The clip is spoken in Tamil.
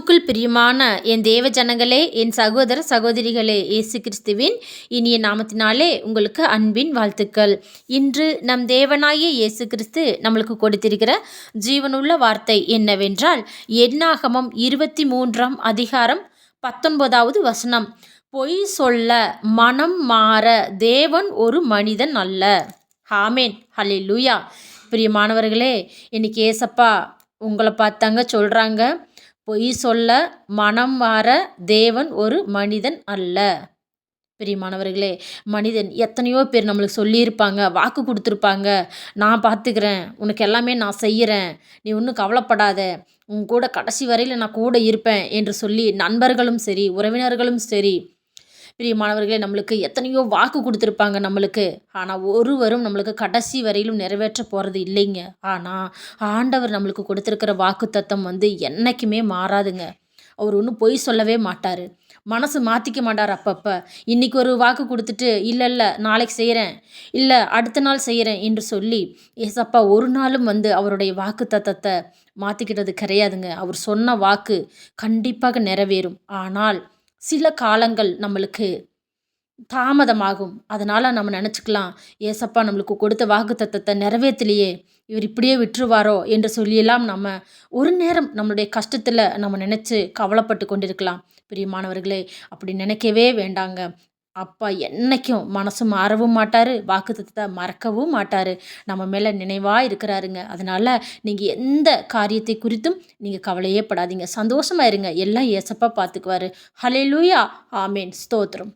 கிறிஸ்துவுக்குள் பிரியமான என் தேவ ஜனங்களே, என் சகோதர சகோதரிகளே, இயேசு கிறிஸ்துவின் இனிய நாமத்தினாலே உங்களுக்கு அன்பின் வாழ்த்துக்கள். இன்று நம் தேவனாகிய இயேசு கிறிஸ்து நம்மளுக்கு கொடுத்திருக்கிற ஜீவனுள்ள வார்த்தை என்னவென்றால், என்னாகமம் 23ஆம் அதிகாரம் 19வது வசனம். பொய் சொல்ல மனம் மாற தேவன் ஒரு மனிதன் அல்ல. ஆமேன், ஹல்லேலூயா. பிரியமானவர்களே, இன்னைக்கு ஏசப்பா உங்களை பார்த்தாங்க சொல்கிறாங்க, பொய் சொல்ல மனம் மாற தேவன் ஒரு மனிதன் அல்ல. பிரியமானவர்களே, மனிதன் எத்தனையோ பேர் நம்மளுக்கு சொல்லியிருப்பாங்க, வாக்கு கொடுத்துருப்பாங்க, நான் பார்த்துக்கிறேன், உனக்கு எல்லாமே நான் செய்கிறேன், நீ ஒன்றும் கவலைப்படாத, உன் கூட கடைசி வரையில் நான் கூட இருப்பேன் என்று சொல்லி நண்பர்களும் சரி, உறவினர்களும் சரி, பிரியமானவர்களே, நம்மளுக்கு எத்தனையோ வாக்கு கொடுத்துருப்பாங்க நம்மளுக்கு. ஆனால் ஒருவரும் நம்மளுக்கு கடைசி வரையிலும் நிறைவேற்ற போகிறது இல்லைங்க. ஆனால் ஆண்டவர் நம்மளுக்கு கொடுத்துருக்கிற வாக்கு தத்தம் என்றைக்குமே மாறாதுங்க. அவர் ஒன்றும் பொய் சொல்லவே மாட்டார், மனசு மாற்றிக்க மாட்டார். அப்பப்போ இன்றைக்கி ஒரு வாக்கு கொடுத்துட்டு இல்லை நாளைக்கு செய்கிறேன், இல்லை அடுத்த நாள் செய்கிறேன் என்று சொல்லி ஏசப்பா ஒரு நாளும் அவருடைய வாக்கு தத்தத்தை மாற்றிக்கிட்டது கிடையாதுங்க. அவர் சொன்ன வாக்கு கண்டிப்பாக நிறைவேறும். ஆனால் சில காலங்கள் நம்மளுக்கு தாமதமாகும். அதனால் நம்ம நினச்சிக்கலாம், ஏசப்பா நம்மளுக்கு கொடுத்த வாக்கு தத்தத்தை நிறைவேற்றலையே, இவர் இப்படியே விட்டுருவாரோ என்று சொல்லியெல்லாம் நம்ம ஒரு நேரம் நம்மளுடைய கஷ்டத்தில் நம்ம நினச்சி கவலைப்பட்டு கொண்டிருக்கலாம். பிரியமானவர்களே, அப்படி நினைக்கவே வேண்டாங்க. அப்பா என்னைக்கும் மனசு மாறவும் மாட்டார், வாக்கு தத்தத்தை மறக்கவும் மாட்டார், நம்ம மேலே நினைவாக இருக்கிறாருங்க. அதனால் நீங்கள் எந்த காரியத்தை குறித்தும் நீங்கள் கவலையே படாதீங்க, சந்தோஷமாக இருங்க, எல்லாம் ஏசப்பா பார்த்துக்குவார். ஹல்லேலூயா, ஆமேன், ஸ்தோத்திரம்.